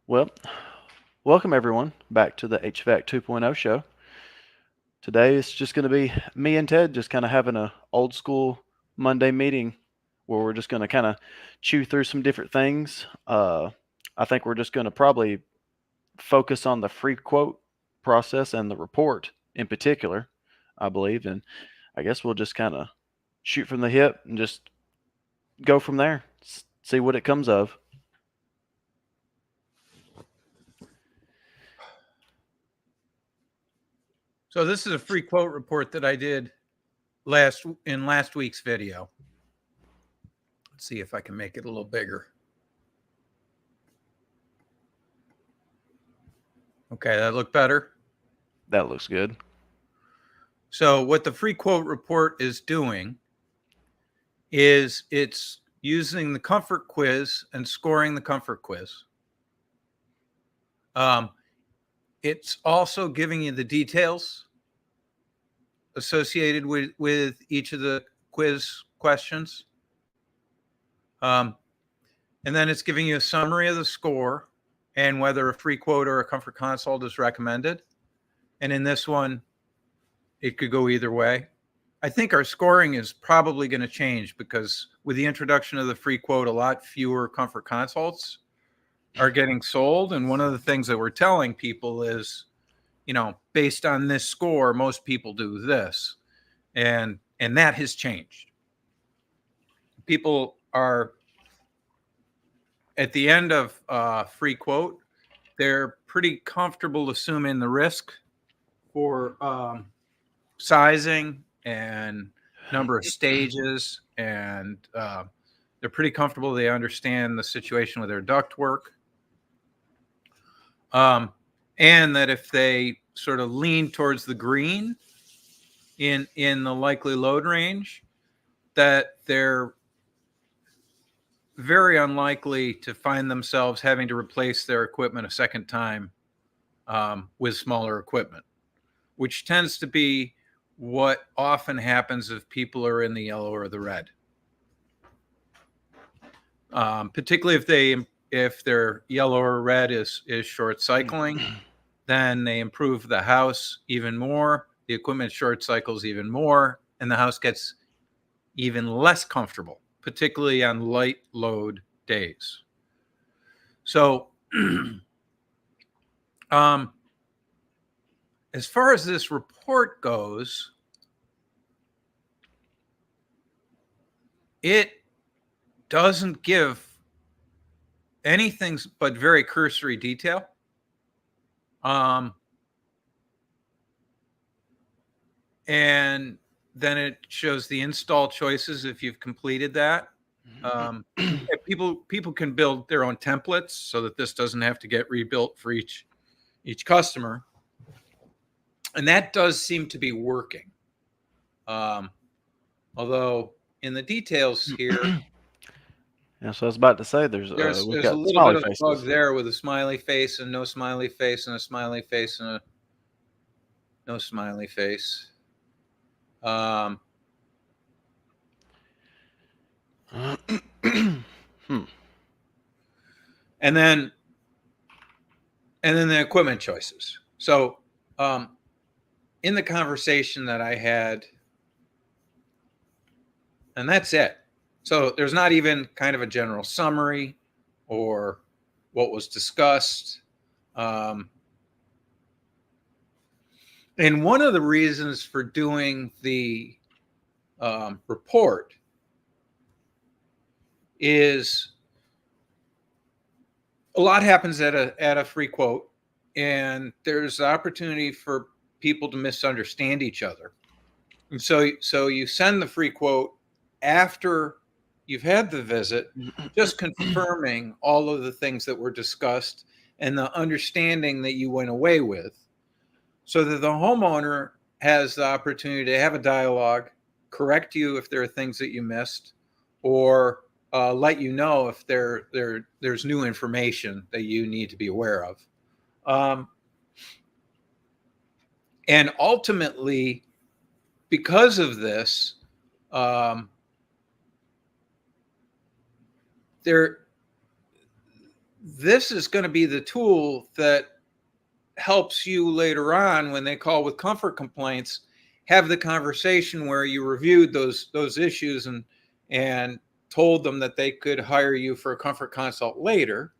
Well, welcome everyone back to the HVAC 2.0 show. Today it's just going to be me and Ted just kind of having a old school Monday meeting where we're just going to kind of chew through some different things. I think we're just going to probably focus on the free quote process and the report in particular, I believe. And I guess we'll just kind of shoot from the hip and just go from there, see what it comes of. So this is a free quote report that I did last week's video. Let's see if I can make it a little bigger. Okay, that look better? That looks good. So what the free quote report is doing is it's using the comfort quiz and scoring the comfort quiz. It's also giving you the details associated with each of the quiz questions. And then it's giving you a summary of the score and whether a free quote or a comfort consult is recommended. And in this one, it could go either way. I think our scoring is probably going to change because with the introduction of the free quote, a lot fewer comfort consults are getting sold. And one of the things that we're telling people is, based on this score, most people do this. And that has changed. People are at the end of free quote, they're pretty comfortable assuming the risk for sizing and number of stages, and they're pretty comfortable. They understand the situation with their duct work. And that if they sort of lean towards the green in the likely load range, that they're very unlikely to find themselves having to replace their equipment a second time with smaller equipment, which tends to be what often happens if people are in the yellow or the red. Particularly if their yellow or red is short cycling, then they improve the house even more. The equipment short cycles even more, and the house gets even less comfortable, particularly on light load days. So, as far as this report goes, it doesn't give anything but very cursory detail. And then it shows the install choices if you've completed that. People can build their own templates so that this doesn't have to get rebuilt for each customer. And that does seem to be working. Although in the details here, Yeah, so I was about to say there's we've got a little smiley bit of faces. a bug there with a smiley face and no smiley face and a smiley face and no smiley face. And then the equipment choices. So in the conversation that I had, and that's it. So there's not even kind of a general summary or what was discussed. And one of the reasons for doing the report is a lot happens at a free quote, and there's opportunity for people to misunderstand each other. And so you send the free quote after you've had the visit, just confirming all of the things that were discussed and the understanding that you went away with, so that the homeowner has the opportunity to have a dialogue, correct you if there are things that you missed, or let you know if there's new information that you need to be aware of. And ultimately, because of this, this is going to be the tool that helps you later on when they call with comfort complaints, have the conversation where you reviewed those issues and told them that they could hire you for a comfort consult later,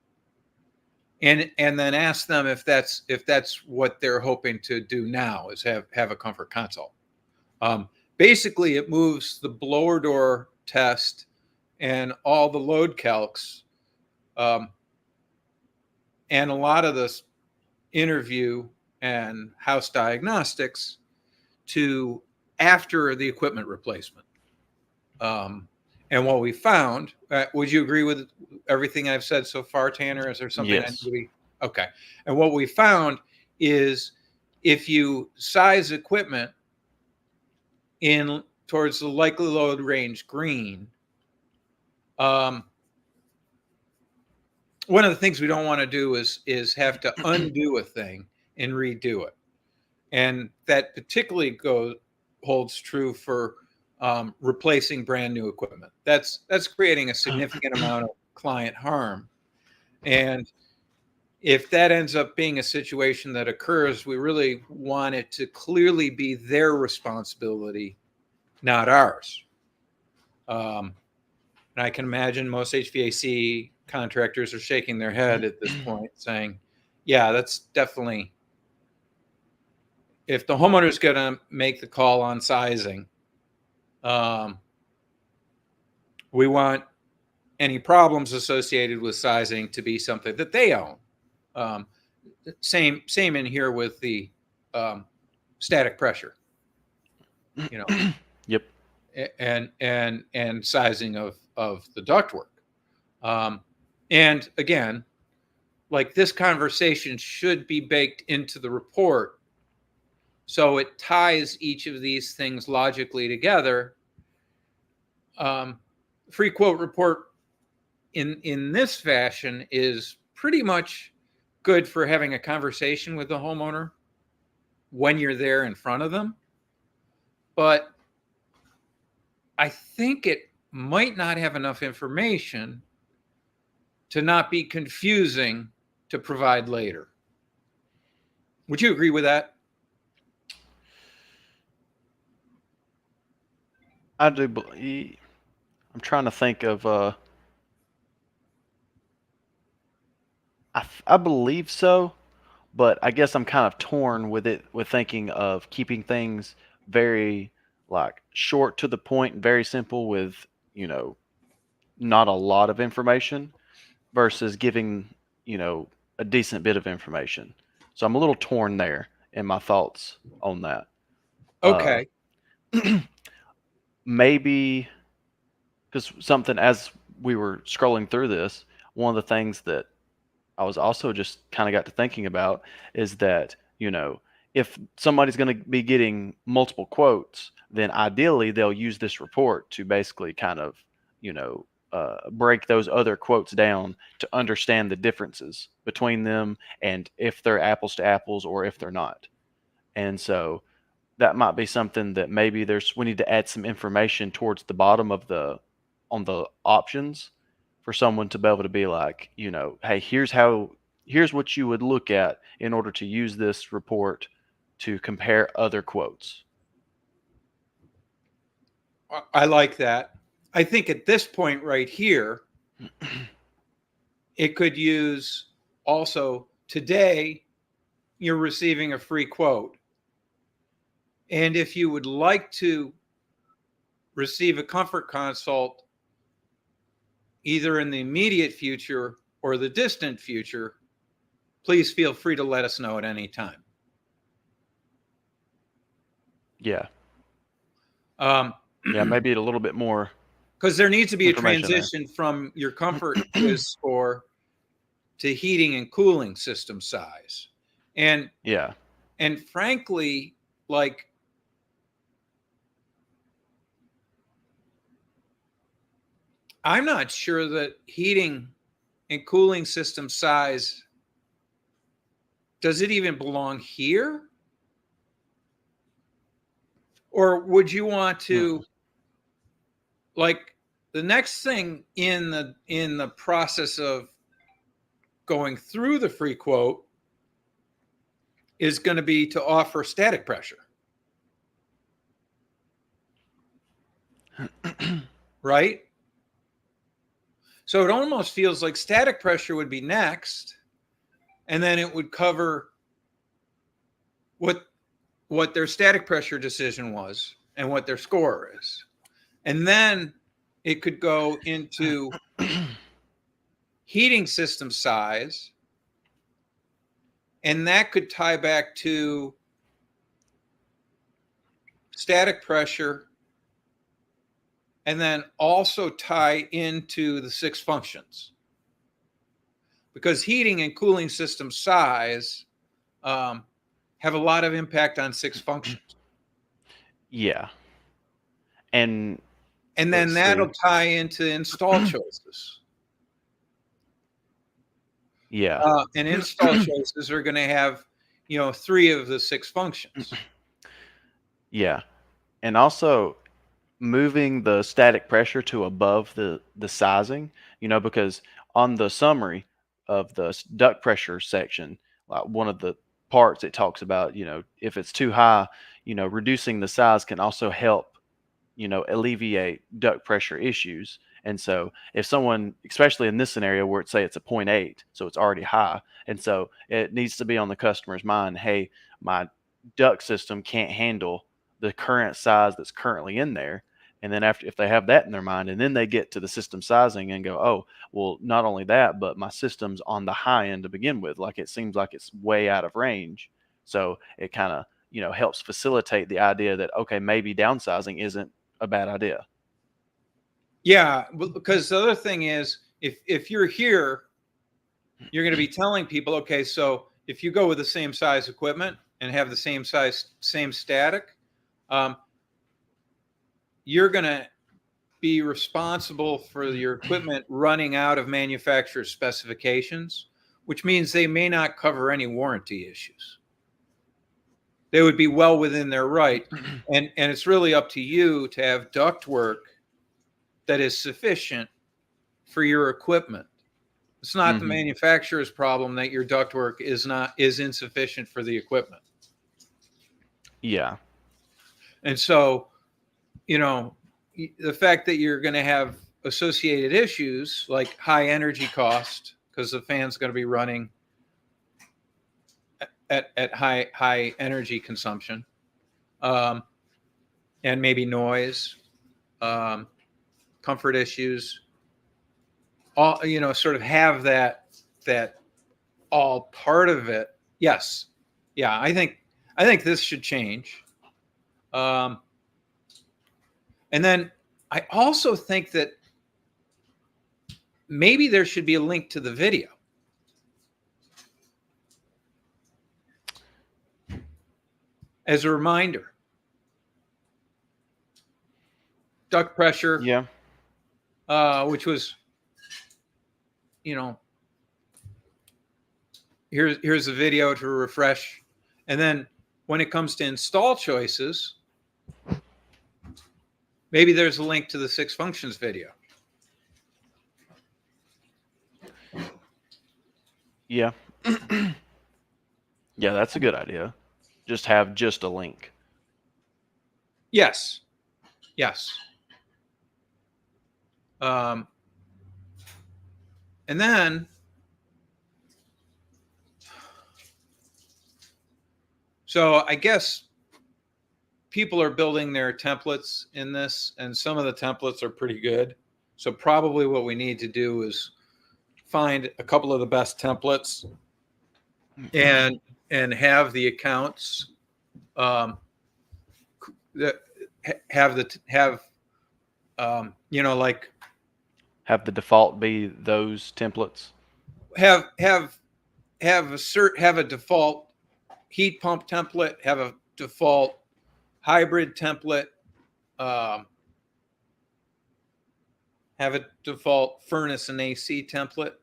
and then ask them if that's what they're hoping to do now, is have a comfort consult. Basically, it moves the blower door test and all the load calcs, and a lot of this interview and house diagnostics to after the equipment replacement. And what we found, would you agree with everything I've said so far, Tanner? Is there something Yes. I need to be? Okay. And what we found is if you size equipment in towards the likely load range green, one of the things we don't want to do is have to undo a thing and redo it. And that particularly holds true for replacing brand new equipment. That's creating a significant amount of client harm. And if that ends up being a situation that occurs, we really want it to clearly be their responsibility, not ours. And I can imagine most HVAC contractors are shaking their head at this point saying, yeah, that's definitely, if the homeowner is going to make the call on sizing, we want any problems associated with sizing to be something that they own. Same in here with the static pressure, you know. Yep. And sizing of the ductwork. And again, like, this conversation should be baked into the report, so it ties each of these things logically together. Free quote report in this fashion is pretty much good for having a conversation with the homeowner when you're there in front of them. But I think it might not have enough information to not be confusing to provide later. Would you agree with that? I do believe. I'm trying to think of. I believe so, but I guess I'm kind of torn with it, with thinking of keeping things very like short to the point, very simple, with not a lot of information, versus giving a decent bit of information. So I'm a little torn there in my thoughts on that. Okay. Maybe because something, as we were scrolling through this, one of the things that I was also just kind of got to thinking about is that, if somebody's going to be getting multiple quotes, then ideally they'll use this report to basically kind of, break those other quotes down to understand the differences between them and if they're apples to apples or if they're not. And so that might be something that maybe we need to add some information towards the bottom of on the options for someone to be able to be like, hey, here's what you would look at in order to use this report to compare other quotes. I like that. I think at this point right here, it could use also, today you're receiving a free quote. And if you would like to receive a comfort consult either in the immediate future or the distant future, please feel free to let us know at any time. Yeah. Yeah, maybe a little bit more. Because there needs to be a information there. transition from your comfort quiz score to heating and cooling system size. And Yeah. And frankly, like, I'm not sure that heating and cooling system size, does it even belong here? Or would you want to, like, the next thing in the process of going through the free quote is going to be to offer static pressure. Right? So it almost feels like static pressure would be next, and then it would cover what their static pressure decision was and what their score is. And then it could go into heating system size, and that could tie back to static pressure, and then also tie into the 6 functions. Because heating and cooling system size have a lot of impact on 6 functions. Yeah. And then that'll tie into install choices. Yeah. And install choices are going to have, 3 of the 6 functions. Yeah. And also moving the static pressure to above the sizing, because on the summary of the duct pressure section, one of the parts it talks about, if it's too high, reducing the size can also help, alleviate duct pressure issues. And so if someone, especially in this scenario where it's a 0.8, so it's already high, and so it needs to be on the customer's mind, hey, my duct system can't handle the current size that's currently in there. And then if they have that in their mind, and then they get to the system sizing and go, oh, well, not only that, but my system's on the high end to begin with. Like, it seems like it's way out of range. So it kind of, helps facilitate the idea that, okay, maybe downsizing isn't a bad idea. Yeah, because the other thing is, if you're here, you're going to be telling people, okay, so if you go with the same size equipment and have the same static, you're going to be responsible for your equipment running out of manufacturer's specifications, which means they may not cover any warranty issues. They would be well within their right. And it's really up to you to have ductwork that is sufficient for your equipment. It's not the manufacturer's problem that your ductwork is insufficient for the equipment. Yeah. And so, the fact that you're going to have associated issues like high energy cost, because the fan's going to be running at high energy consumption, and maybe noise, comfort issues, all, sort of have that all part of it. Yes. Yeah. I think this should change. And then I also think that maybe there should be a link to the video. As a reminder. Duct pressure. Yeah. Which was, here's a video to refresh. And then when it comes to install choices, maybe there's a link to the 6 functions video. Yeah. Yeah, that's a good idea. Just have just a link. Yes. Yes. And then, so I guess people are building their templates in this, and some of the templates are pretty good. So probably what we need to do is find a couple of the best templates and have the accounts that like have the default be those templates. Have a default heat pump template, have a default hybrid template, have a default furnace and AC template.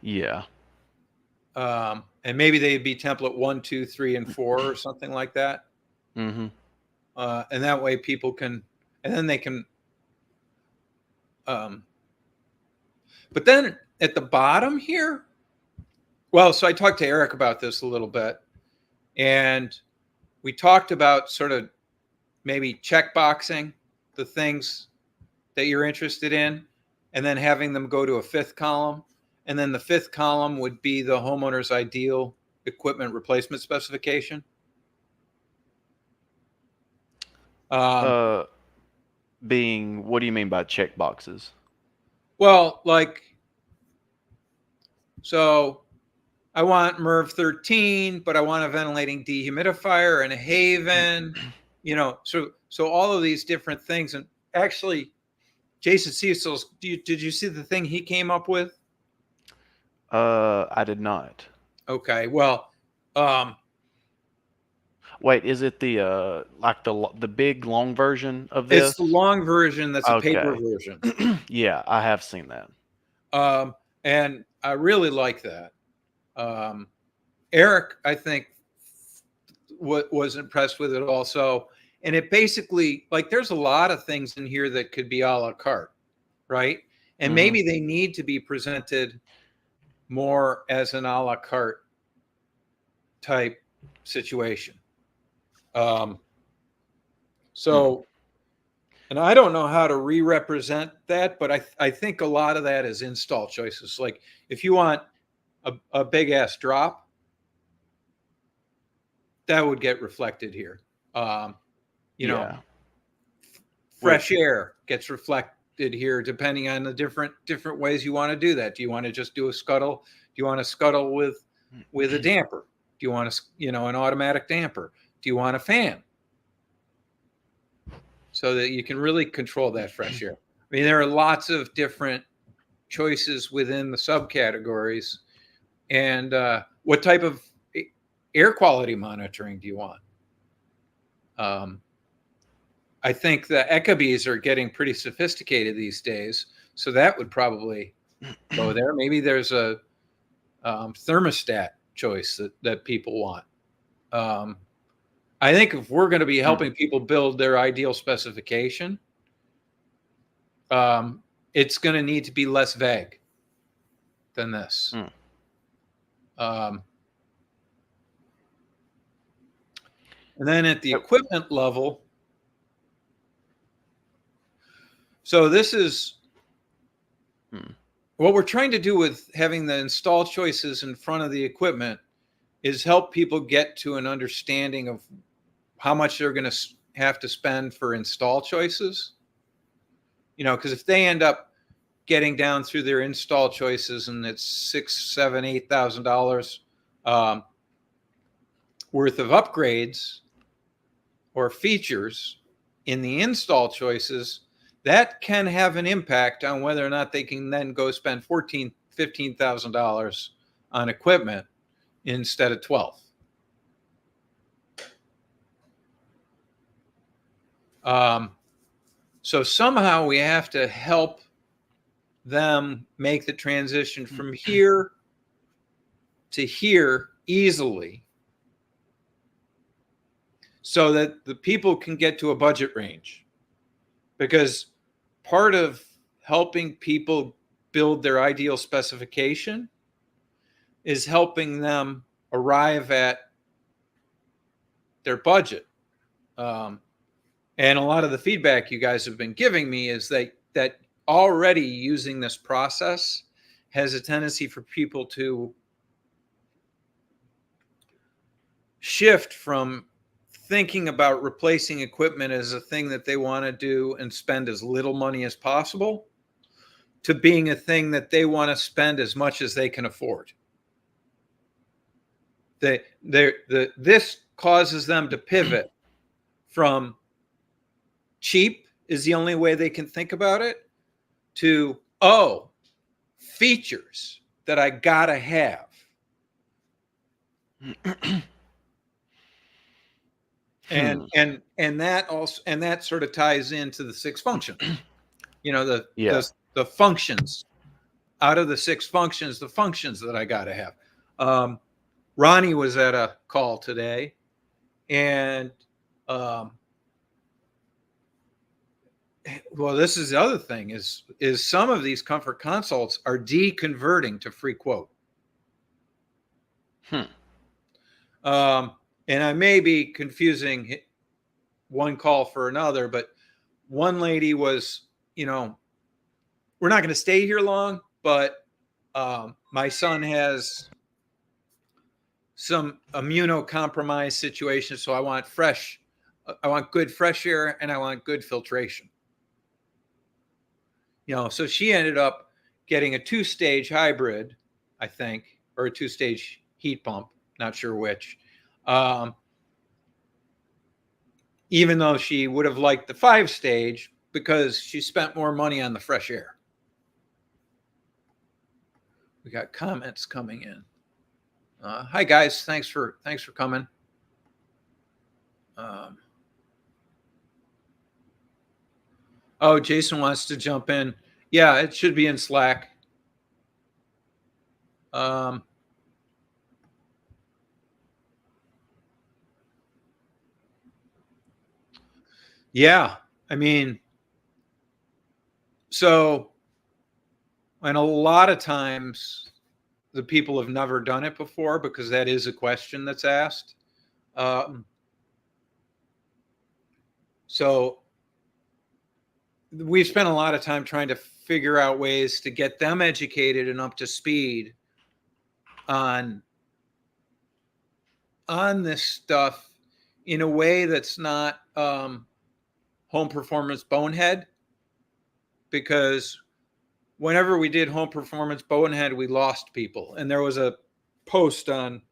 Yeah. And maybe they'd be template 1, 2, 3, and 4 or something like that. Mm-hmm. And that way people can, and then they can But then at the bottom here, well, so I talked to Eric about this a little bit, and we talked about sort of maybe checkboxing the things that you're interested in, and then having them go to a fifth column. And then the fifth column would be the homeowner's ideal equipment replacement specification. Being, what do you mean by check boxes? Well, like, so I want MERV 13, but I want a ventilating dehumidifier and a Haven, so all of these different things. And actually, Jason Cecil's, did you see the thing he came up with? I did not. Okay, well, wait, is it the like the big long version of this? It's the long version. That's a paper version. Yeah, I have seen that. And I really like that. Eric, I think, was impressed with it also. And it basically, like, there's a lot of things in here that could be a la carte, right? And maybe they need to be presented more as an a la carte type situation. And I don't know how to re-represent that, but I think a lot of that is install choices. Like, if you want a big ass drop, that would get reflected here. Fresh air gets reflected here, depending on the different ways you want to do that. Do you want to just do a scuttle? Do you want to scuttle with a damper? Do you want to, an automatic damper? Do you want a fan? So that you can really control that fresh air. I mean, there are lots of different choices within the subcategories. And what type of air quality monitoring do you want? I think the ECABs are getting pretty sophisticated these days, so that would probably go there. Maybe there's a thermostat choice that people want. I think if we're going to be helping people build their ideal specification, it's going to need to be less vague than this. And then at the equipment level, so this is what we're trying to do with having the install choices in front of the equipment is help people get to an understanding of how much they're going to have to spend for install choices. Because if they end up getting down through their install choices and it's $6,000, $7,000, $8,000 worth of upgrades or features in the install choices, that can have an impact on whether or not they can then go spend $14,000, $15,000 on equipment instead of 12. So somehow we have to help them make the transition from here to here easily so that the people can get to a budget range. Because part of helping people build their ideal specification is helping them arrive at their budget. And a lot of the feedback you guys have been giving me is that already using this process has a tendency for people to shift from thinking about replacing equipment as a thing that they want to do and spend as little money as possible to being a thing that they want to spend as much as they can afford. This causes them to pivot from cheap is the only way they can think about it to, features that I gotta have. And that also, and that sort of ties into the 6 functions. The functions out of the 6 functions, the functions that I gotta have. Ronnie was at a call today, and well, this is the other thing is some of these comfort consults are deconverting to free quote. And I may be confusing one call for another, but one lady was, we're not going to stay here long, but my son has some immunocompromised situation, so I want good fresh air, and I want good filtration. So she ended up getting a 2-stage hybrid, I think, or a 2-stage heat pump, not sure which. Even though she would have liked the 5-stage because she spent more money on the fresh air. We got comments coming in. Hi guys, thanks for coming. Oh, Jason wants to jump in. Yeah, it should be in Slack. Yeah, I mean, so, and a lot of times the people have never done it before because that is a question that's asked. So we've spent a lot of time trying to figure out ways to get them educated and up to speed on this stuff in a way that's not home performance bonehead, because whenever we did home performance bonehead, we lost people. And there was a post on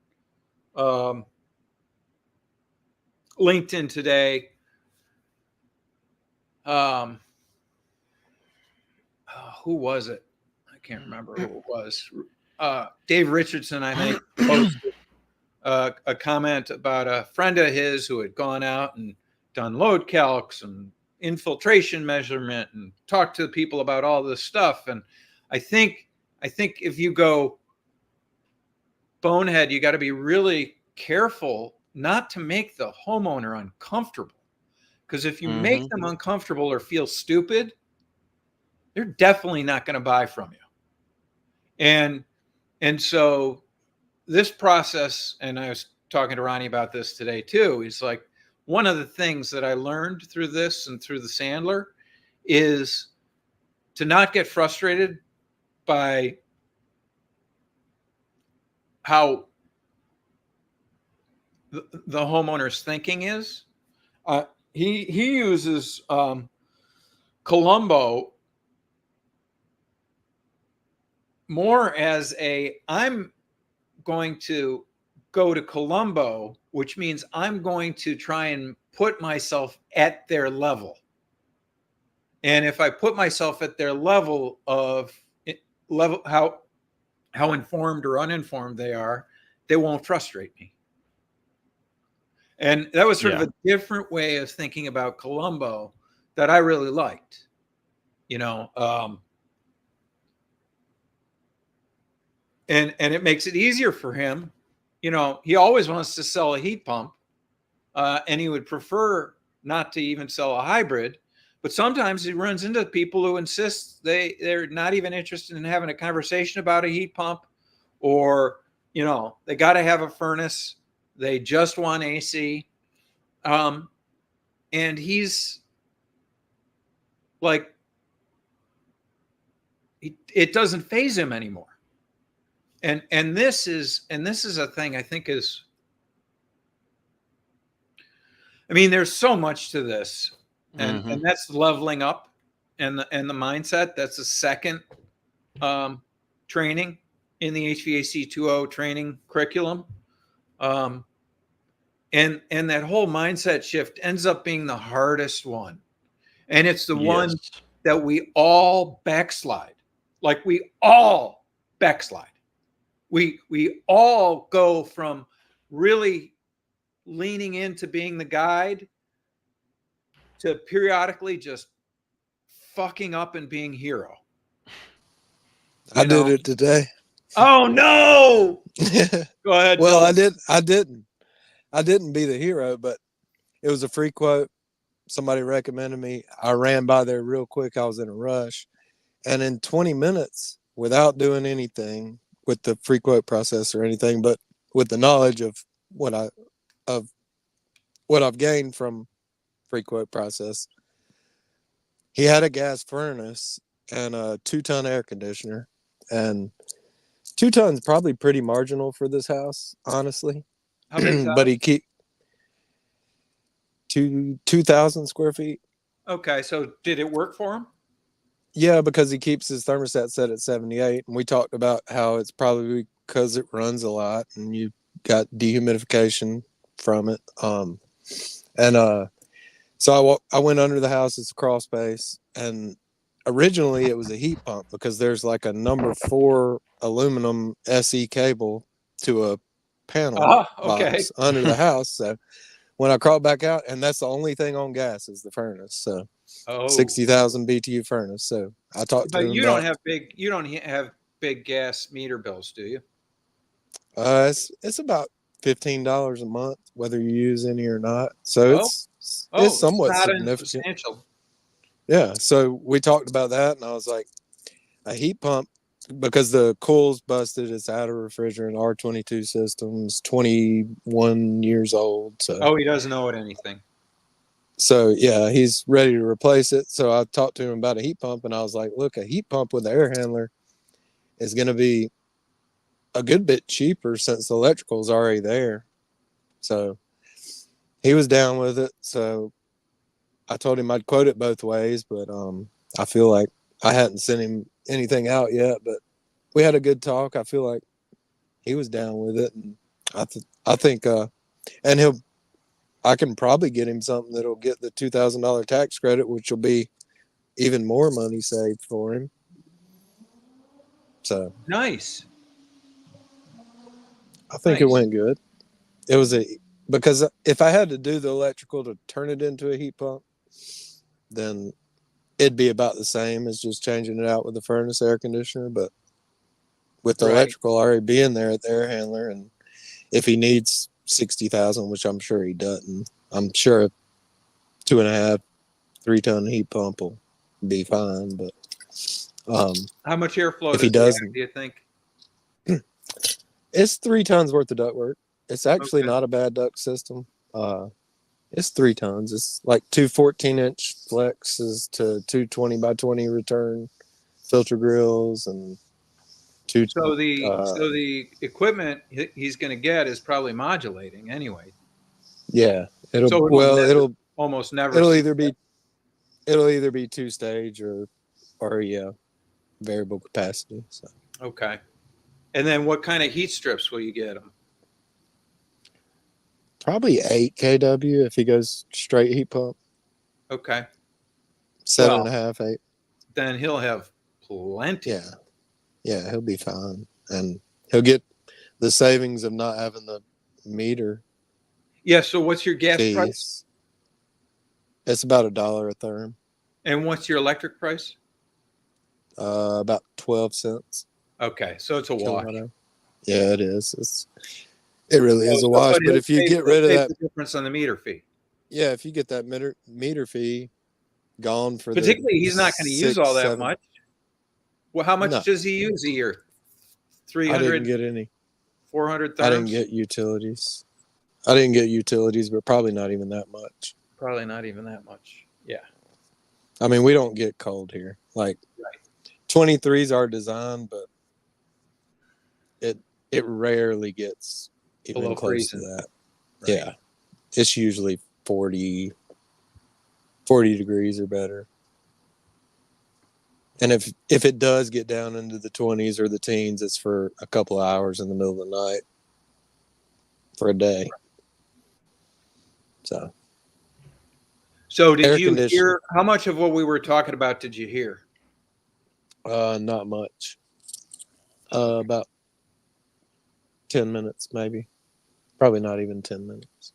LinkedIn today. Who was it? I can't remember who it was. Dave Richardson, I think, posted a comment about a friend of his who had gone out and done load calcs and infiltration measurement and talked to people about all this stuff. And I think if you go bonehead, you got to be really careful not to make the homeowner uncomfortable. Because if you make them uncomfortable or feel stupid, they're definitely not going to buy from you. And so this process, and I was talking to Ronnie about this today too, is like, one of the things that I learned through this and through the Sandler is to not get frustrated by how the homeowner's thinking is. He uses Columbo more as I'm going to go to Columbo, which means I'm going to try and put myself at their level. And if I put myself at their level of how informed or uninformed they are, they won't frustrate me. And that was sort of a different way of thinking about Columbo that I really liked. And it makes it easier for him. He always wants to sell a heat pump, and he would prefer not to even sell a hybrid. But sometimes he runs into people who insist they're not even interested in having a conversation about a heat pump, or, they got to have a furnace. They just want AC. And he's like, it doesn't faze him anymore. And this is a thing I think is, I mean, there's so much to this, and that's leveling up and the mindset. That's the second training in the HVAC20 training curriculum. And that whole mindset shift ends up being the hardest one. And it's the one that we all backslide. Like we all backslide. We all go from really leaning into being the guide to periodically just fucking up and being hero. I did it today. Oh no! Go ahead. Well, I didn't be the hero, but it was a free quote. somebody recommended me. I ran by there real quick. I was in a rush. And in 20 minutes, without doing anything with the free quote process or anything, but with the knowledge of what I've gained from free quote process, he had a gas furnace and a 2-ton air conditioner. And 2 tons probably pretty marginal for this house, honestly. How big? But he keep 2,000 square feet. Okay, so did it work for him? Yeah, because he keeps his thermostat set at 78, and we talked about how it's probably because it runs a lot and you got dehumidification from it. So I went under the house. It's a crawl space, and originally it was a heat pump because there's like a number 4 aluminum SE cable to a panel Okay. box under the house. So when I crawled back out, and that's the only thing on gas is the furnace. So 60,000 BTU furnace. So I talked to him. But you don't have big gas meter bills, do you? It's about $15 a month, whether you use any or not. So it's somewhat significant. Yeah. So we talked about that, and I was like, a heat pump, because the coil's busted. It's out of refrigerant. R22 systems, 21 years old. So he doesn't owe it anything. So yeah, he's ready to replace it. So I talked to him about a heat pump, and I was like, look, a heat pump with an air handler is going to be a good bit cheaper since the electrical is already there. So he was down with it. So I told him I'd quote it both ways, but I feel like I hadn't sent him anything out yet, but we had a good talk. I feel like he was down with it, and I think and I can probably get him something that'll get the $2,000 tax credit, which will be even more money saved for him. So nice. I think it went good. It was because if I had to do the electrical to turn it into a heat pump, then it'd be about the same as just changing it out with the furnace air conditioner. But with the electrical already being there at the air handler, and if he needs 60,000, which I'm sure he doesn't, I'm sure a 2.5, 3-ton heat pump will be fine. But how much airflow if he doesn't, do you think? It's 3 tons worth of ductwork. It's actually not a bad duct system. It's 3 tons. It's like 2 14-inch flexes to 2 20 by 20 return filter grills and 2. So the equipment he's going to get is probably modulating anyway. Yeah, it'll almost never. It'll either be 2-stage or variable capacity. So. Okay. And then what kind of heat strips will you get him? Probably 8 kW if he goes straight heat pump. Okay. 7.5, 8. Then he'll have plenty. Yeah, he'll be fine. And he'll get the savings of not having the meter. Yeah, so what's your gas price? It's about $1 a therm. And what's your electric price? About 12 cents. Okay, so it's a wash. Yeah, it is. It really is a wash. But if you get rid of that, the difference on the meter fee. Yeah, if you get that meter fee gone for particularly, he's not going to use all that much. Well, how much does he use a year? 300. I didn't get any. 400 therms? I didn't get utilities, but probably not even that much. Probably not even that much. Yeah. I mean, we don't get cold here. Like 23 is our design, but it rarely gets even below close freezing. to that. Right. Yeah. It's usually 40 degrees or better. And if it does get down into the 20s or the teens, it's for a couple of hours in the middle of the night for a day. So did you hear, how much of what we were talking about did you hear? Not much. About 10 minutes, maybe. Probably not even 10 minutes.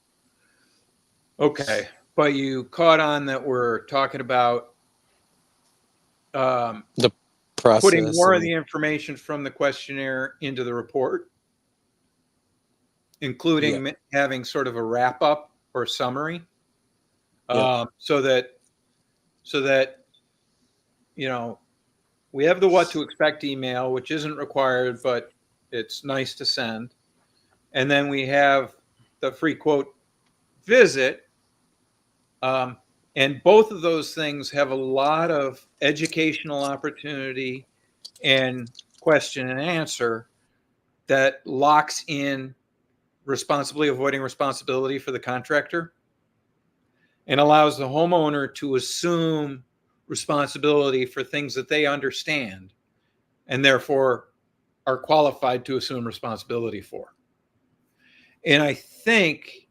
Okay. But you caught on that we're talking about the process, putting more of the information from the questionnaire into the report, including having sort of a wrap up or summary. so that we have the what to expect email, which isn't required, but it's nice to send. And then we have the free quote visit. And both of those things have a lot of educational opportunity and question and answer that locks in responsibly avoiding responsibility for the contractor and allows the homeowner to assume responsibility for things that they understand and therefore are qualified to assume responsibility for. And I think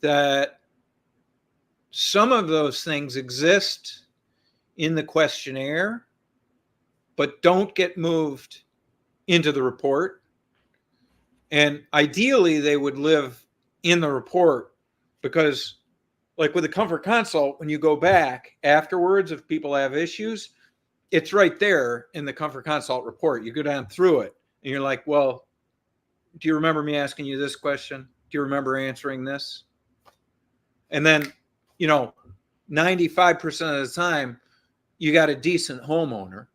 that some of those things exist in the questionnaire, but don't get moved into the report. And ideally, they would live in the report because, like with the comfort consult, when you go back afterwards, if people have issues, it's right there in the comfort consult report. You go down through it and you're like, well, do you remember me asking you this question? Do you remember answering this? And then, 95% of the time, you got a decent homeowner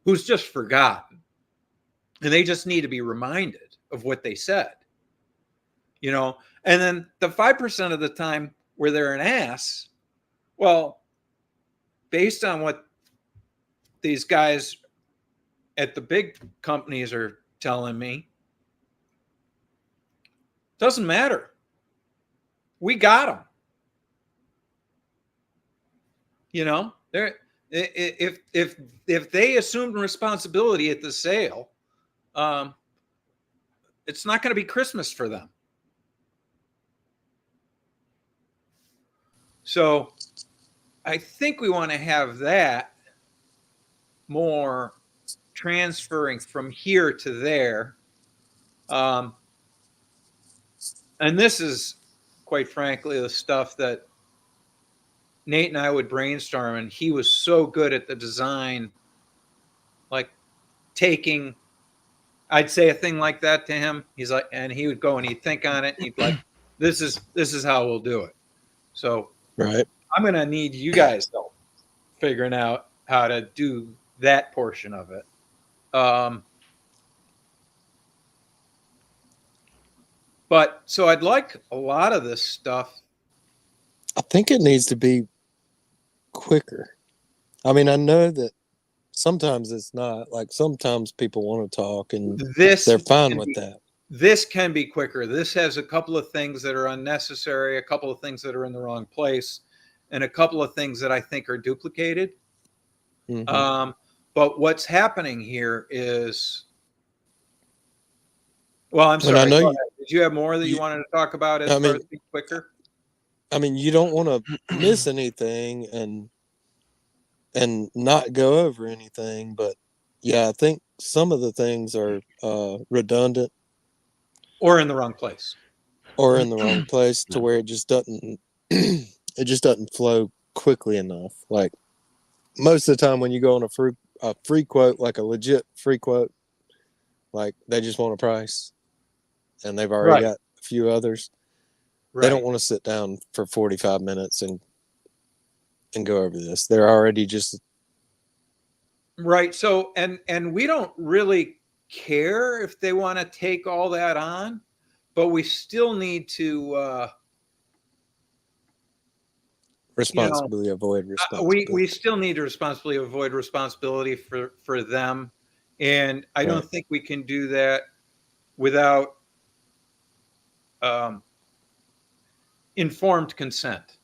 who's just forgotten. And they just need to be reminded of what they said. And then the 5% of the time where they're an ass, well, based on what these guys at the big companies are telling me, doesn't matter. We got them. They're, if they assumed responsibility at the sale, it's not going to be Christmas for them. So I think we want to have that more transferring from here to there. And this is, quite frankly, the stuff that Nate and I would brainstorm, and he was so good at the design, like I'd say a thing like that to him. He's like, and he would go and he'd think on it. And he'd like, this is how we'll do it. So Right. I'm going to need you guys help figuring out how to do that portion of it. But so I'd like a lot of this stuff. I think it needs to be quicker. I mean, I know that sometimes it's not. Like sometimes people want to talk and they're fine with that. This can be quicker. This has a couple of things that are unnecessary, a couple of things that are in the wrong place, and a couple of things that I think are duplicated. Mm-hmm. But what's happening here is, well, I'm sorry. Did you have more that you wanted to talk about as far as being quicker? I mean, you don't want to miss anything and not go over anything, but yeah, I think some of the things are redundant or in the wrong place, to where it just doesn't flow quickly enough. Like most of the time when you go on a free quote, like a legit free quote, like they just want a price and they've already got a few others. They don't want to sit down for 45 minutes and go over this. They're already just right. So, and we don't really care if they want to take all that on, but we still need to responsibly avoid responsibility. We still need to responsibly avoid responsibility for them, and I don't think we can do that without informed consent.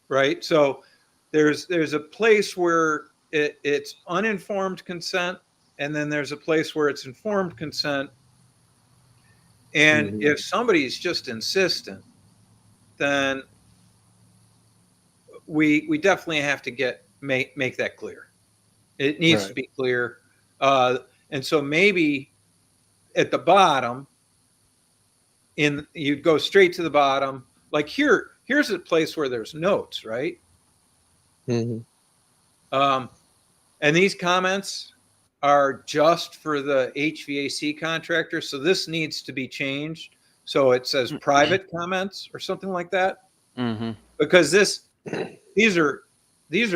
Right. So there's a place where it's uninformed consent, and then there's a place where it's informed consent. And if somebody's just insistent, then we definitely have to make that clear. It needs to be clear. And so maybe at the bottom, you'd go straight to the bottom. Like here's a place where there's notes, right? Mm-hmm. And these comments are just for the HVAC contractor. So this needs to be changed. So it says private comments or something like that. Mm-hmm. because these are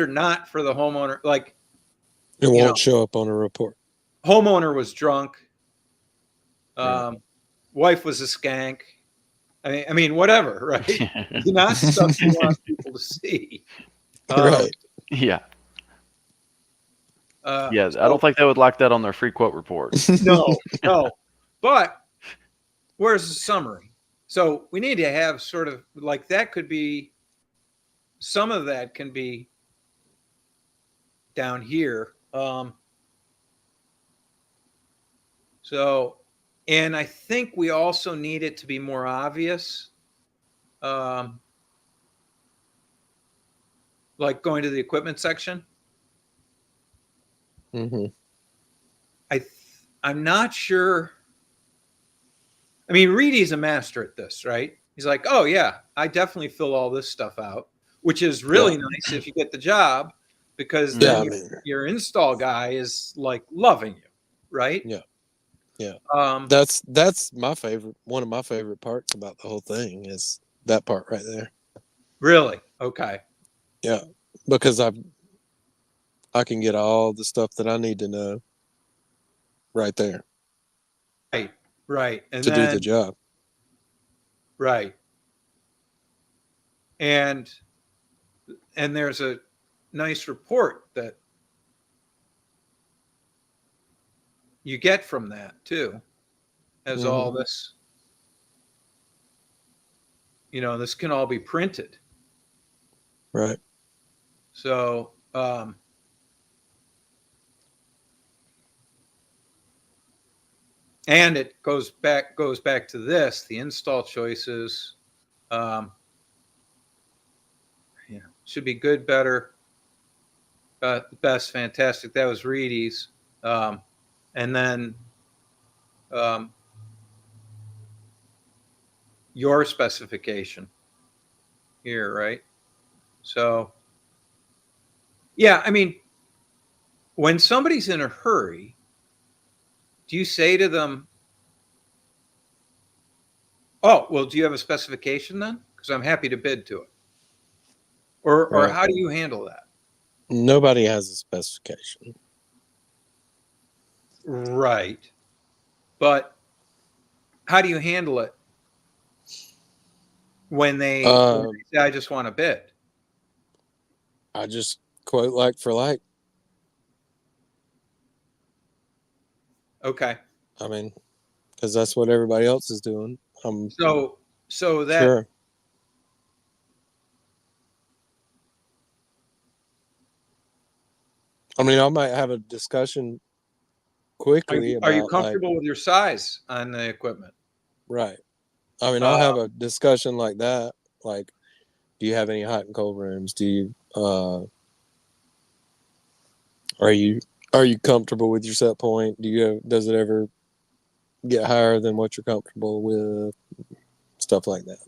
not for the homeowner. Like, It won't show up on a report. Homeowner was drunk. Right. Wife was a skank. I mean, whatever, right? It's not stuff you want people to see. Right. Yeah. I So, don't think they would like that on their free quote report. no. But where's the summary? So we need to have sort of like that could be, some of that can be down here. So, and I think we also need it to be more obvious. Like going to the equipment section. Mm-hmm. I'm not sure. I mean, Reedie's a master at this, right? He's like, oh yeah, I definitely fill all this stuff out, which is really nice if you get the job, because then your install guy is like loving you, right? Yeah. Yeah. That's my favorite. One of my favorite parts about the whole thing is that part right there. Really? Okay. Yeah, because I can get all the stuff that I need to know right there. Right. And to do the job. Right. And there's a nice report that you get from that too, as all this, this can all be printed. Right. So, and it goes back to this, the install choices, should be good, better, best, fantastic. That was Reedie's. And then your specification here, right? So, yeah, I mean, when somebody's in a hurry, do you say to them, oh, well, do you have a specification then? Because I'm happy to bid to it. Or how do you handle that? Nobody has a specification. Right. But how do you handle it when they say, I just want to bid? I just quote like for like. Okay. I mean, because that's what everybody else is doing. So that. Sure. I mean, I might have a discussion quickly Are you comfortable with your size on the equipment? Right. I mean, I'll have a discussion like that. Like, do you have any hot and cold rooms? Do you are you comfortable with your set point? Does it ever get higher than what you're comfortable with? Stuff like that.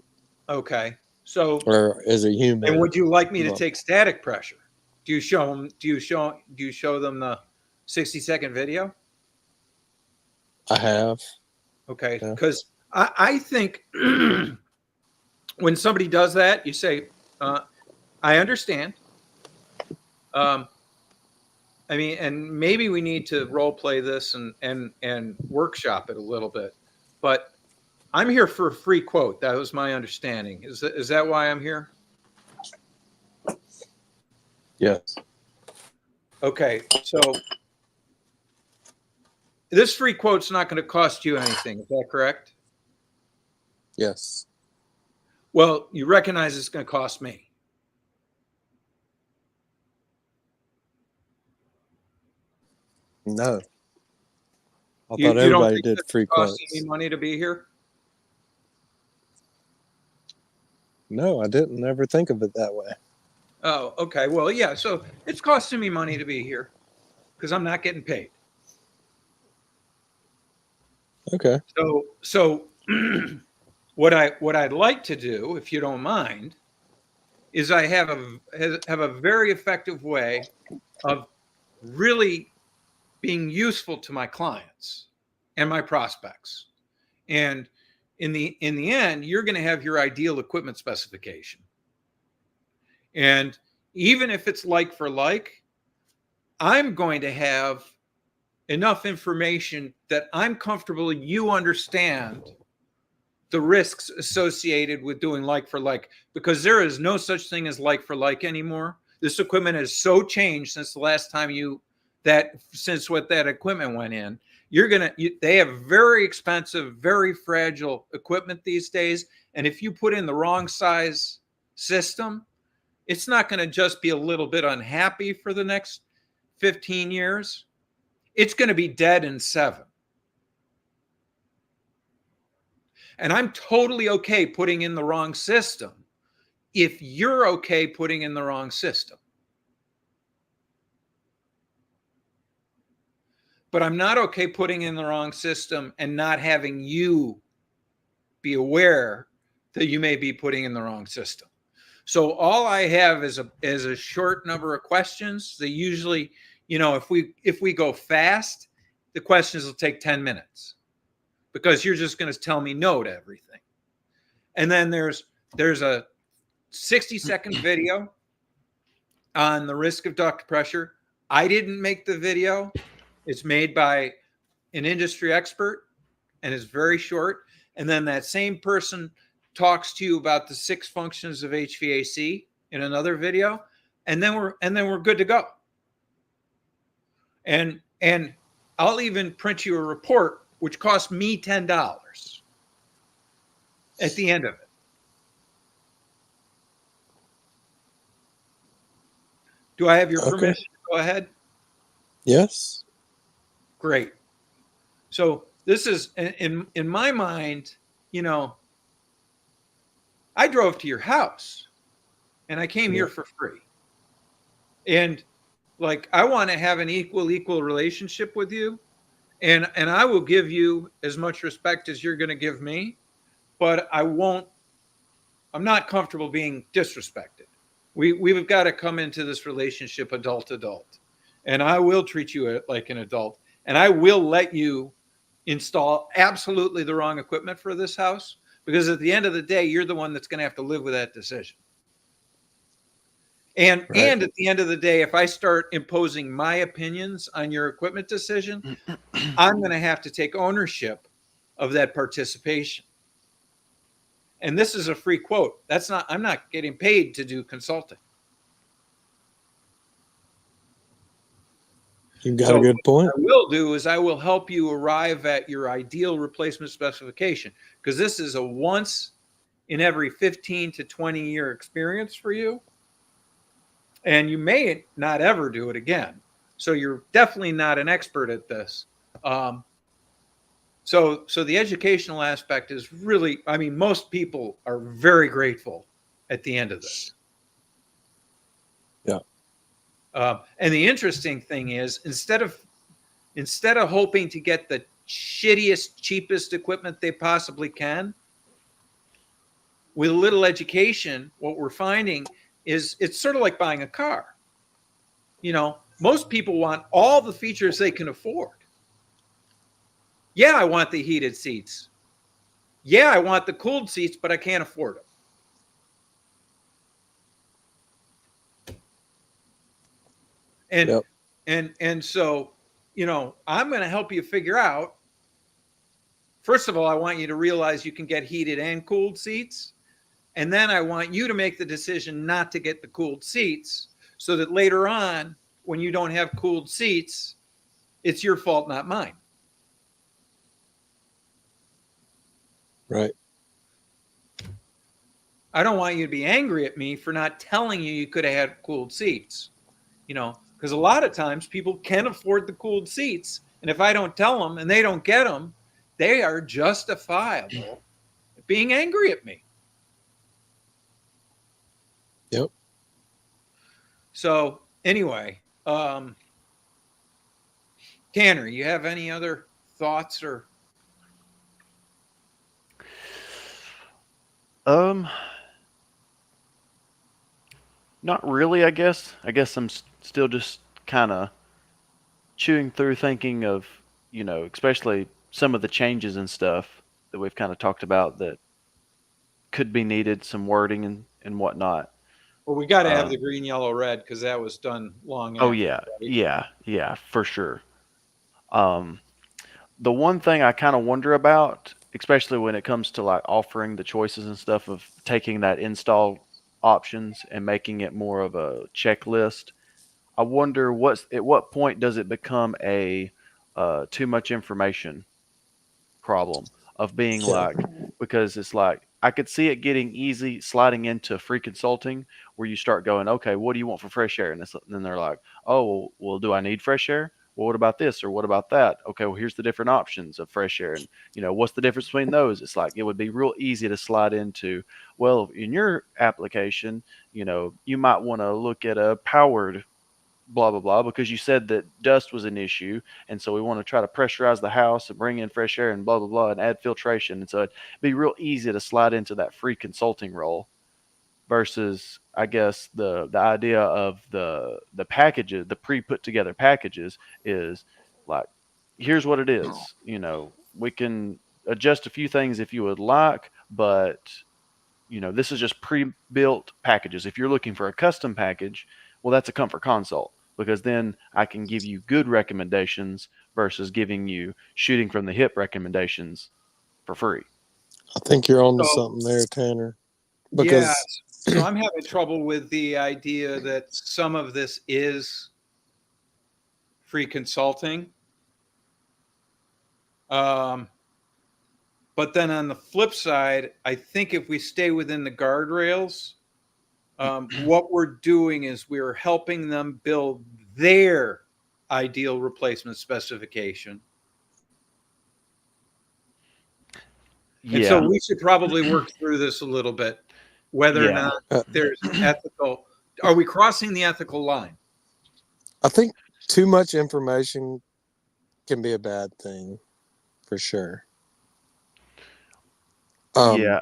Okay. So, or is it human? And would you like me to take static pressure? Do you show them the 60-second video? I have. Okay. Because I think when somebody does that, you say, I understand. I mean, and maybe we need to role play this and workshop it a little bit, but I'm here for a free quote. That was my understanding. Is that why I'm here? Yes. Okay. So this free quote's not going to cost you anything. Is that correct? Yes. Well, you recognize it's going to cost me. No. I thought everybody did free quotes. Costing me money to be here? No, I didn't ever think of it that way. Oh, okay. Well, yeah. So it's costing me money to be here because I'm not getting paid. Okay. So what I'd like to do, if you don't mind, is I have a very effective way of really being useful to my clients and my prospects. And in the end, you're going to have your ideal equipment specification. And even if it's like for like, I'm going to have enough information that I'm comfortable you understand the risks associated with doing like for like, because there is no such thing as like for like anymore. This equipment has so changed since the last time since what that equipment went in. They have very expensive, very fragile equipment these days. And if you put in the wrong size system, it's not going to just be a little bit unhappy for the next 15 years. It's going to be dead in 7. And I'm totally okay putting in the wrong system if you're okay putting in the wrong system. But I'm not okay putting in the wrong system and not having you be aware that you may be putting in the wrong system. So all I have is a short number of questions. They usually, if we go fast, the questions will take 10 minutes because you're just going to tell me no to everything. And then there's a 60-second video on the risk of duct pressure. I didn't make the video. It's made by an industry expert and is very short. And then that same person talks to you about the 6 functions of HVAC in another video, and then we're good to go. And I'll even print you a report which cost me $10 at the end of it. Do I have your permission to go ahead? Yes. Great. So this is in my mind, I drove to your house and I came here for free. And like, I want to have an equal relationship with you. And I will give you as much respect as you're going to give me, but I'm not comfortable being disrespected. We've got to come into this relationship adult. And I will treat you like an adult. And I will let you install absolutely the wrong equipment for this house, because at the end of the day, you're the one that's going to have to live with that decision. And at the end of the day, if I start imposing my opinions on your equipment decision, I'm going to have to take ownership of that participation. And this is a free quote. I'm not getting paid to do consulting. You've got a good point. What I will do is I will help you arrive at your ideal replacement specification, because this is a once in every 15 to 20 year experience for you. And you may not ever do it again. So you're definitely not an expert at this. So the educational aspect is really, most people are very grateful at the end of this. Yeah. And the interesting thing is, instead of hoping to get the shittiest, cheapest equipment they possibly can, with a little education, what we're finding is it's sort of like buying a car. Most people want all the features they can afford. Yeah, I want the heated seats. Yeah, I want the cooled seats, but I can't afford them. And so, I'm going to help you figure out. First of all, I want you to realize you can get heated and cooled seats. And then I want you to make the decision not to get the cooled seats, so that later on, when you don't have cooled seats, it's your fault, not mine. Right. I don't want you to be angry at me for not telling you could have had cooled seats, because a lot of times people can afford the cooled seats. And if I don't tell them and they don't get them, they are justifiable being angry at me. Yep. So anyway, Tanner, you have any other thoughts or? Not really, I guess. I guess I'm still just kind of chewing through, thinking of, especially some of the changes and stuff that we've kind of talked about that could be needed, some wording and whatnot. Well, we got to have Um, the green, yellow, red because that was done long oh after. yeah, Right? yeah, for sure. Um, the one thing I kind of wonder about, especially when it comes to like offering the choices and stuff of taking that install options and making it more of a checklist, I wonder at what point does it become a too much information problem of being Yeah. like, because it's like I could see it getting easy sliding into free consulting where you start going, okay, what do you want for fresh air? And then they're like, oh, well, do I need fresh air? Well, what about this or what about that? Okay, well, here's the different options of fresh air, and what's the difference between those? It's like it would be real easy to slide into. Well, in your application, you might want to look at a powered blah blah blah because you said that dust was an issue, and so we want to try to pressurize the house and bring in fresh air and blah blah blah and add filtration, and so it'd be real easy to slide into that free consulting role versus I guess the idea of the packages, the pre put together packages is like, here's what it is, we can adjust a few things if you would like, but this is just pre-built packages. If you're looking for a custom package, well, that's a comfort consult because then I can give you good recommendations versus giving you shooting from the hip recommendations for free. I think you're on to So, something there, Tanner. yeah. Because So I'm having trouble with the idea that some of this is free consulting. But then on the flip side, I think if we stay within the guardrails, what we're doing is we're helping them build their ideal replacement specification. And so Yeah, we should probably work through this a little bit, whether or yeah, not there's ethical. Are we crossing the ethical line? I think too much information can be a bad thing for sure. yeah.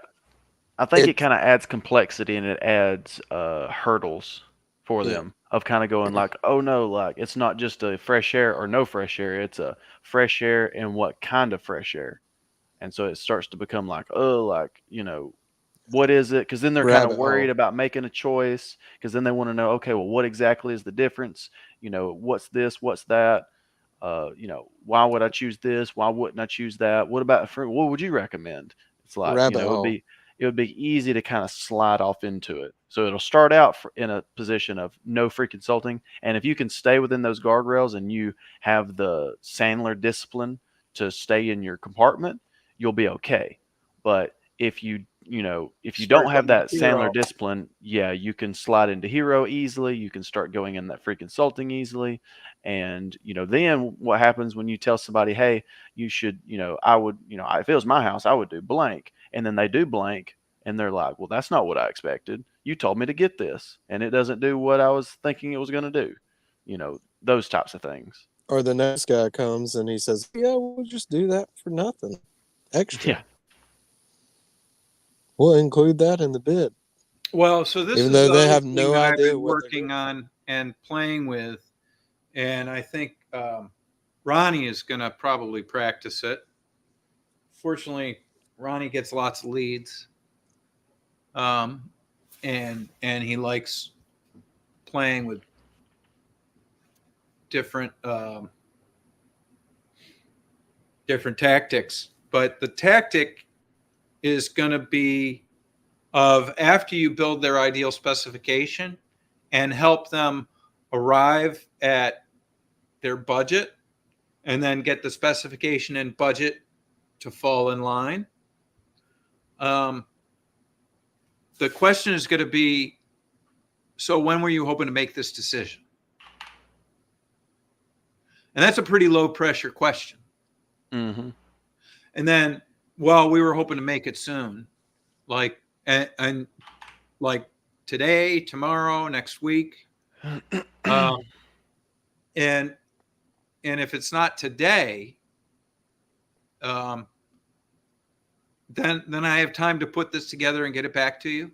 I think it It kind of adds complexity and it adds hurdles for yeah, them of kind of going like, oh no, like it's not just a fresh air or no fresh air, it's a fresh air and what kind of fresh air. And so it starts to become like, oh, like, what is it? Because then they're kind of rabbit worried hole. about making a choice because then they want to know, okay, well, what exactly is the difference? What's this? What's that? Why would I choose this? Why wouldn't I choose that? What about what would you recommend? It's like, Rabbit hole. it would be easy to kind of slide off into it. So it'll start out in a position of no free consulting, and if you can stay within those guardrails and you have the Sandler discipline to stay in your compartment, you'll be okay. But if you Start don't have going that hero. Sandler discipline, yeah, you can slide into hero easily. You can start going in that free consulting easily. And, then what happens when you tell somebody, hey, you should, I would, if it was my house, I would do blank. And then they do blank and they're like, well, that's not what I expected. You told me to get this and it doesn't do what I was thinking it was going to do. Those types of things. Or the next guy comes and he says, yeah, we'll just do that for nothing extra. Yeah. We'll include that in the bid. Well, so this Even is though the they other have thing no that I've idea been what they're working doing. on and playing with. And I think Ronnie is going to probably practice it. Fortunately, Ronnie gets lots of leads. And he likes playing with different different tactics. But the tactic is going to be of after you build their ideal specification and help them arrive at their budget and then get the specification and budget to fall in line. The question is going to be, so when were you hoping to make this decision? And that's a pretty low pressure question. Mm-hmm. And then, well, we were hoping to make it soon, like and like today, tomorrow, next week. And if it's not today, then I have time to put this together and get it back to you.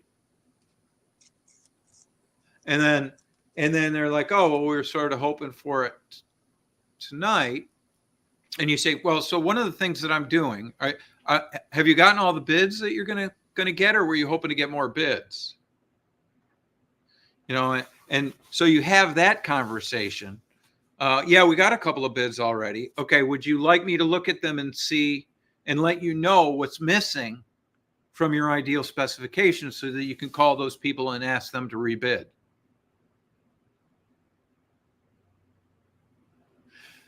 And then they're like, oh, well, we were sort of hoping for it tonight. And you say, well, so one of the things that I'm doing, have you gotten all the bids that you're gonna get, or were you hoping to get more bids? and so you have that conversation. Yeah, we got a couple of bids already. Okay, would you like me to look at them and see and let you know what's missing from your ideal specification so that you can call those people and ask them to rebid?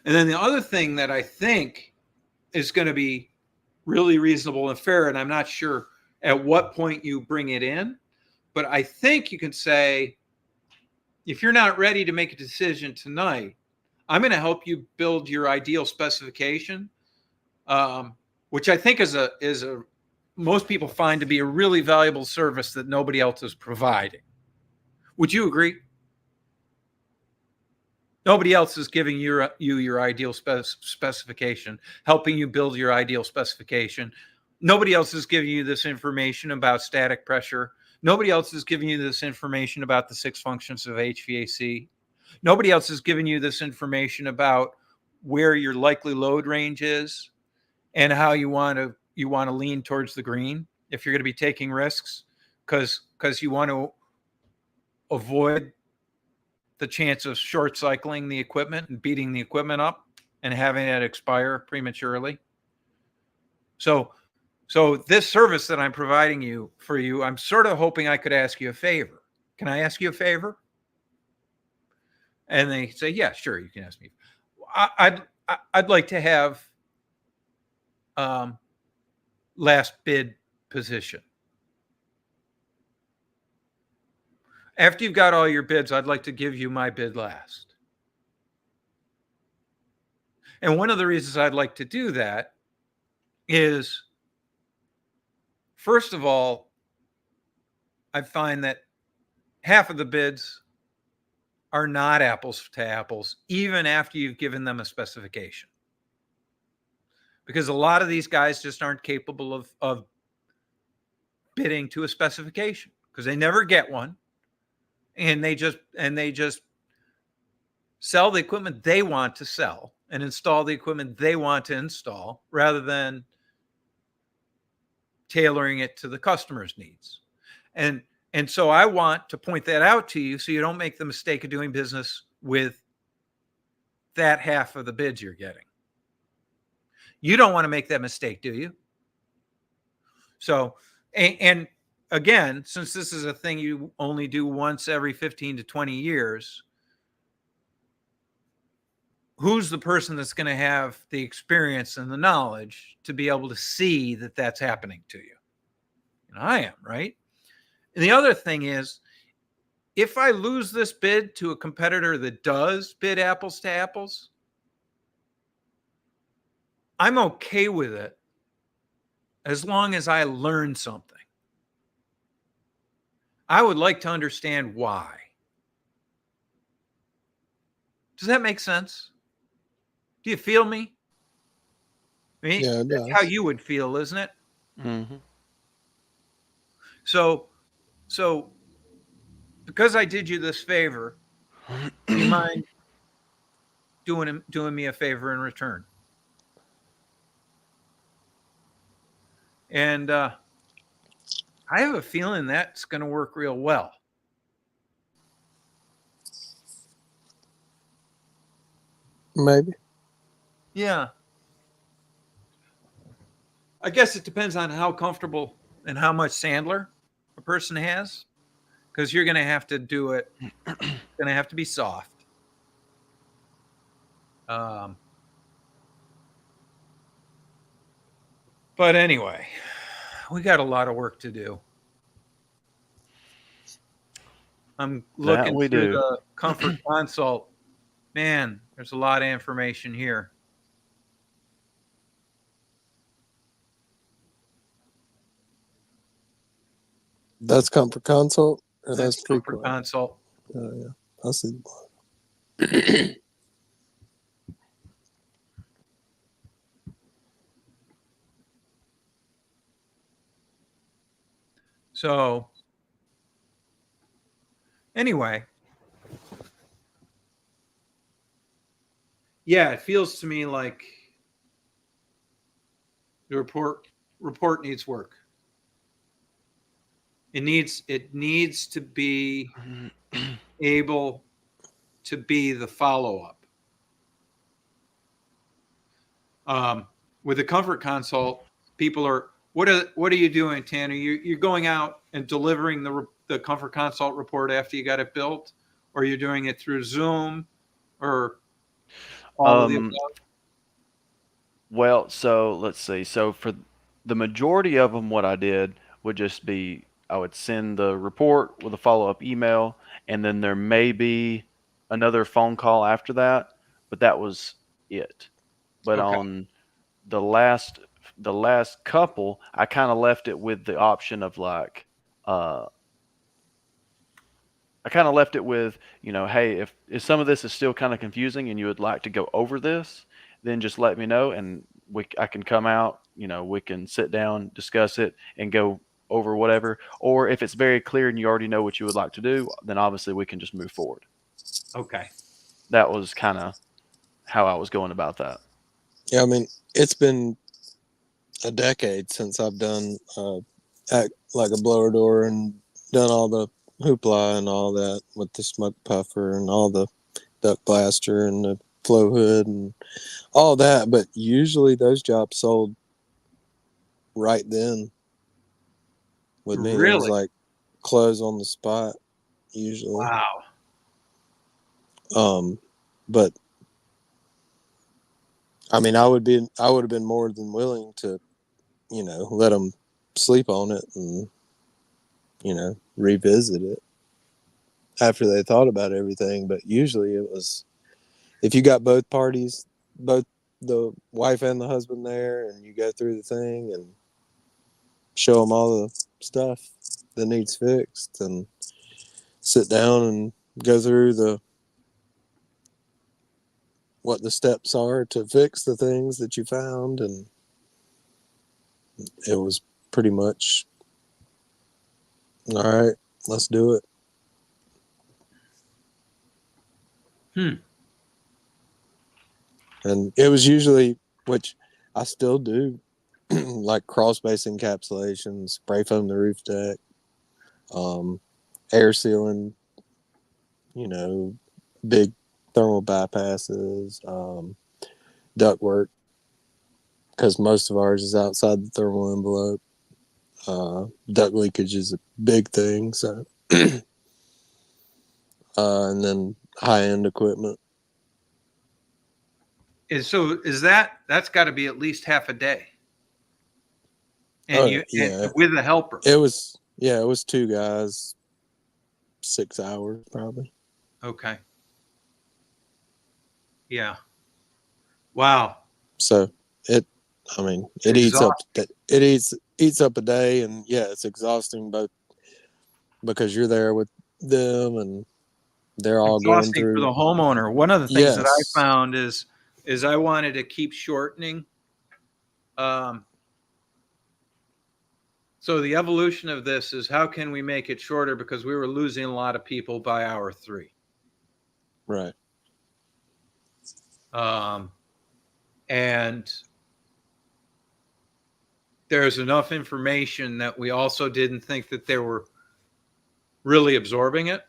And then the other thing that I think is going to be really reasonable and fair, and I'm not sure at what point you bring it in, but I think you can say, if you're not ready to make a decision tonight, I'm going to help you build your ideal specification, which I think is a most people find to be a really valuable service that nobody else is providing. Would you agree? Nobody else is giving you your ideal specification, helping you build your ideal specification. Nobody else is giving you this information about static pressure. Nobody else is giving you this information about the 6 functions of HVAC. Nobody else is giving you this information about where your likely load range is and how you want to lean towards the green if you're going to be taking risks, because you want to avoid the chance of short cycling the equipment and beating the equipment up and having it expire prematurely. So this service that I'm providing you, I'm sort of hoping I could ask you a favor. Can I ask you a favor? And they say, yeah, sure, you can ask me. I'd like to have last bid position. After you've got all your bids, I'd like to give you my bid last. And one of the reasons I'd like to do that is, first of all, I find that half of the bids are not apples to apples, even after you've given them a specification. Because a lot of these guys just aren't capable of bidding to a specification because they never get one. And they just sell the equipment they want to sell and install the equipment they want to install rather than tailoring it to the customer's needs. And so I want to point that out to you so you don't make the mistake of doing business with that half of the bids you're getting. You don't want to make that mistake, do you? So, and again, since this is a thing you only do once every 15 to 20 years, who's the person that's going to have the experience and the knowledge to be able to see that that's happening to you? And I am, right? And the other thing is, if I lose this bid to a competitor that does bid apples to apples, I'm okay with it as long as I learn something. I would like to understand why. Does that make sense? Do you feel me? I mean, Yeah, it that's does. how you would feel, isn't it? Mm-hmm. So because I did you this favor, do you mind doing me a favor in return? And I have a feeling that's going to work real well. Maybe. Yeah. I guess it depends on how comfortable and how much Sandler a person has, because you're going to have to do it. It's going to have to be soft. But anyway, we got a lot of work to do. I'm looking through the comfort consult. Man, there's a lot of information here. That's comfort consult, or that's comfort consult. Oh yeah, I see. So anyway, yeah, it feels to me like the report needs work. It needs to be able to be the follow-up. With the comfort consult, people are, what are you doing, Tanner? You're going out and delivering the comfort consult report after you got it built, or you're doing it through Zoom, or all of the above? Well, so let's see. So for the majority of them, what I did would just be I would send the report with a follow-up email, and then there may be another phone call after that, but that was it. But Okay. on the last couple, I kind of left it with the option of like, I kind of left it with, hey, if some of this is still kind of confusing and you would like to go over this, then just let me know and I can come out, we can sit down, discuss it and go over whatever. Or if it's very clear and you already know what you would like to do, then obviously we can just move forward. Okay. That was kind of how I was going about that. Yeah, I mean, it's been a decade since I've done act like a blower door and done all the hoopla and all that with the smoke puffer and all the duct blaster and the flow hood and all that. But usually those jobs sold right then. With me, it was Really? like close on the spot usually. Wow. But I mean, I would have been more than willing to, let them sleep on it and, revisit it after they thought about everything. But usually it was, if you got both parties, both the wife and the husband there, and you go through the thing and show them all the stuff that needs fixed and sit down and go through what the steps are to fix the things that you found. And it was pretty much, all right, let's do it. And it was usually, which I still do, like crawl space encapsulation, spray foam the roof deck, air sealing, big thermal bypasses, duct work, because most of ours is outside the thermal envelope. Duct leakage is a big thing, so and then high-end equipment. And so that's got to be at least half a day. And and with a helper. It was 2 guys, 6 hours probably. Okay. Yeah. Wow. So it eats up a day, and it's exhausting both because you're there with them and they're all going through. For the homeowner. One of the things that I found is I wanted to keep shortening. So the evolution of this is how can we make it shorter, because we were losing a lot of people by hour 3. Right. And there's enough information that we also didn't think that they were really absorbing it.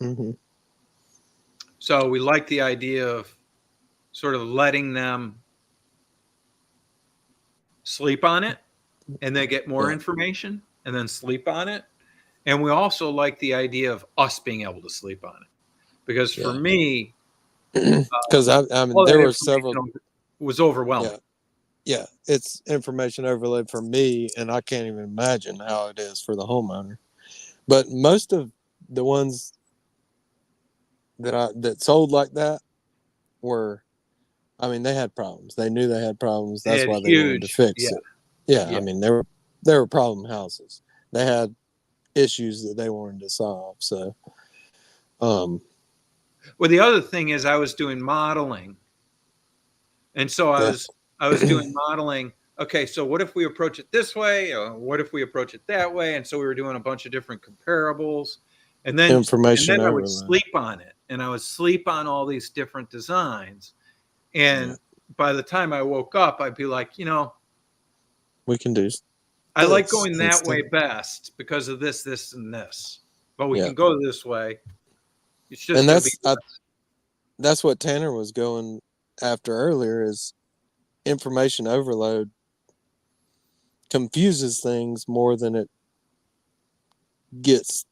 Mm-hmm. So we like the idea of sort of letting them sleep on it and then get more information and then sleep on it. And we also like the idea of us being able to sleep on it, because for me, because I mean, there were several. It was overwhelming. Yeah, it's information overload for me, and I can't even imagine how it is for the homeowner. But most of the ones that sold like that were, I mean, they had problems. They knew they had problems. That's why they wanted to fix it. Yeah, I mean, they were problem houses. They had issues that they wanted to solve. So, well, the other thing is I was doing modeling, and so I was doing modeling. Okay, so what if we approach it this way? Or what if we approach it that way? And so we were doing a bunch of different comparables, and then I would sleep on it, and I would sleep on all these different designs. And by the time I woke up, I'd be like, we can do. I like going that way best because of this, and this. but we Yeah. can go this way. It's just And gonna be that's what Tanner was going after earlier, is information overload confuses things more than it gets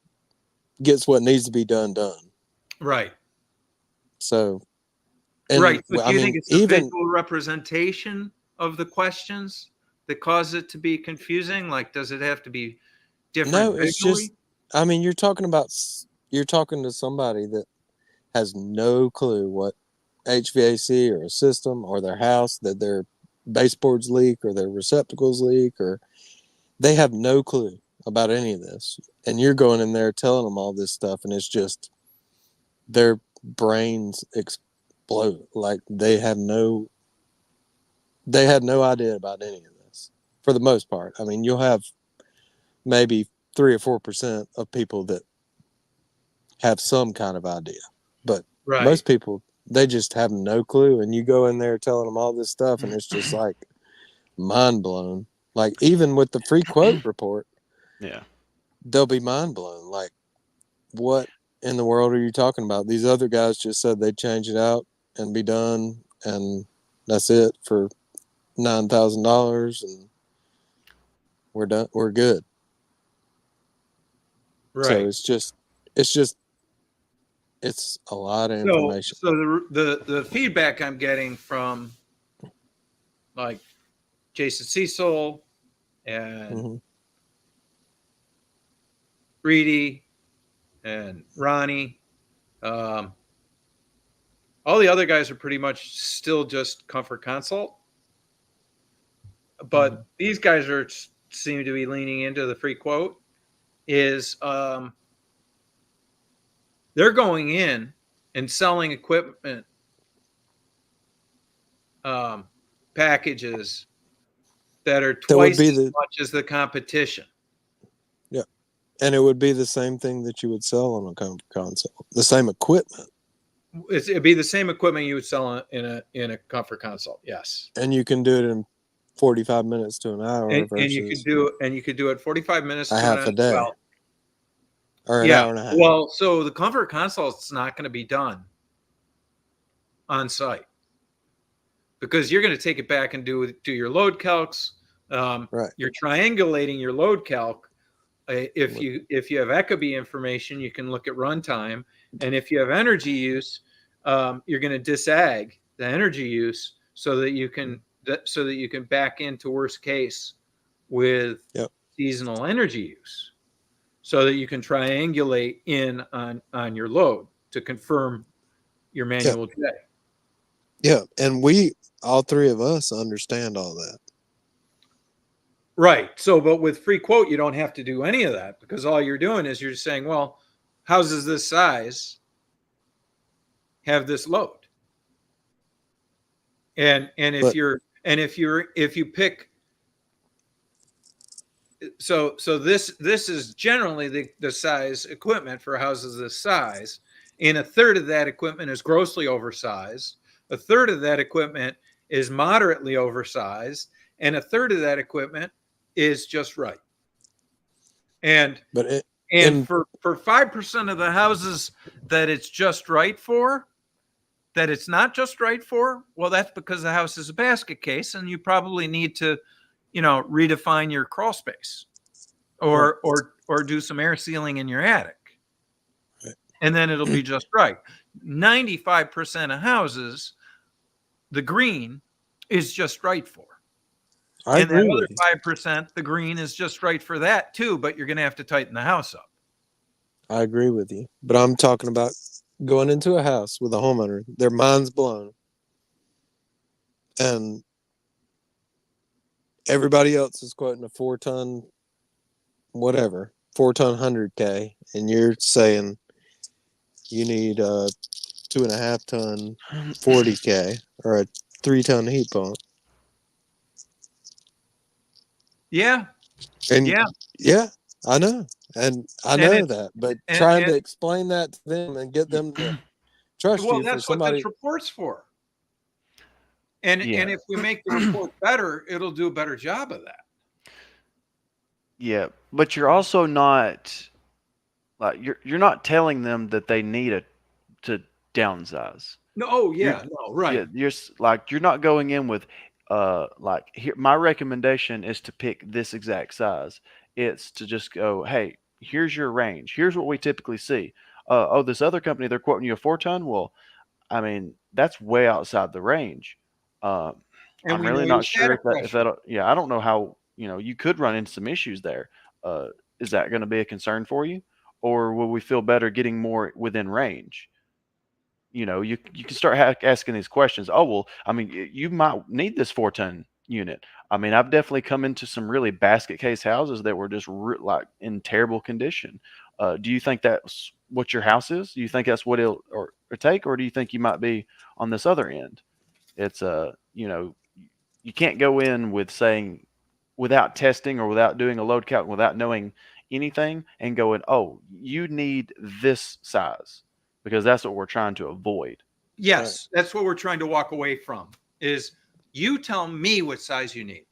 what needs to be done. right. So, and Right. But do I you think mean, it's the even visual representation of the questions that cause it to be confusing? Like, does it have to be different no, it's visually? just, I mean, you're talking to somebody that has no clue what HVAC or a system or their house, that their baseboards leak or their receptacles leak, or they have no clue about any of this. And you're going in there telling them all this stuff, and it's just their brains explode. Like they had no idea about any of this for the most part. I mean, you'll have maybe 3 or 4% of people that have some kind of idea, but Right. most people, they just have no clue. And you go in there telling them all this stuff, and it's just like mind blown. Like even with the free quote report, Yeah. they'll be mind blown. Like, what in the world are you talking about? These other guys just said they'd change it out and be done, and that's it for $9,000, and we're done. We're good. Right. So it's a lot of information. So the feedback I'm getting from like Jason Cecil and Mm-hmm. Reedie and Ronnie, all the other guys are pretty much still just comfort consult, but these guys seem to be leaning into the free quote. Is they're going in and selling equipment packages that are twice as much as the competition. Yeah. And it would be the same thing that you would sell on a comfort console. The same equipment. It'd be the same equipment you would sell in a comfort console. Yes. And you can do it in 45 minutes to an hour And versus you could do it 45 minutes a to half an a day. Well, or an hour and a half. Well, so the comfort console is not going to be done on site, because you're going to take it back and do your load calcs. Right. You're triangulating your load calc. If you have ECOB information, you can look at runtime, and if you have energy use, you're going to disag the energy use so that you can back into worst case with seasonal energy use, so that you can triangulate in on your load to confirm your manual J. Yeah, and all three of us understand all that. Right. So, but with free quote, you don't have to do any of that, because all you're doing is you're saying, well, houses this size have this load. And if you pick, so this is generally the size equipment for houses this size, and a third of that equipment is grossly oversized, a third of that equipment is moderately oversized, and a third of that equipment is just right. And for 5% of the houses that it's just right for, that it's not just right for, well, that's because the house is a basket case, and you probably need to, redefine your crawl space, or do some air sealing in your attic, and then it'll be just right. 95% of houses, the green is just right for. I agree with you. 5%, the green is just right for that too, but you're going to have to tighten the house up. I agree with you, but I'm talking about going into a house with a homeowner, their mind's blown, and everybody else is quoting a 4-ton, whatever, 4-ton 100K, and you're saying you need a 2.5-ton 40K or a 3-ton heat pump. Yeah. And yeah, I know. And I know that, but trying to explain that to them and get them to trust you that's for somebody. What this report's for. And if we make the report better, it'll do a better job of that. Yeah, but you're also not like you're not telling them that they need to downsize. No, oh You're yeah, no, right. Yeah, like you're not going in with like here my recommendation is to pick this exact size. It's to just go, hey, here's your range. Here's what we typically see. Oh, this other company, they're quoting you a 4 ton. Well, I mean, that's way outside the range. Uh, And I'm we know really your not sure static if pressure. that yeah, I don't know how, you could run into some issues there. Uh, is that going to be a concern for you, or will we feel better getting more within range? You can start asking these questions. Oh, well, I mean, you might need this 4 ton unit. I mean, I've definitely come into some really basket case houses that were just like in terrible condition. Do you think that's what your house is? Do you think that's what it'll take, or do you think you might be on this other end? It's you can't go in with saying without testing or without doing a load count, without knowing anything, and going, oh, you need this size, because that's what we're trying to avoid. Yes, that's what we're trying to walk away from. Is you tell me what size you need.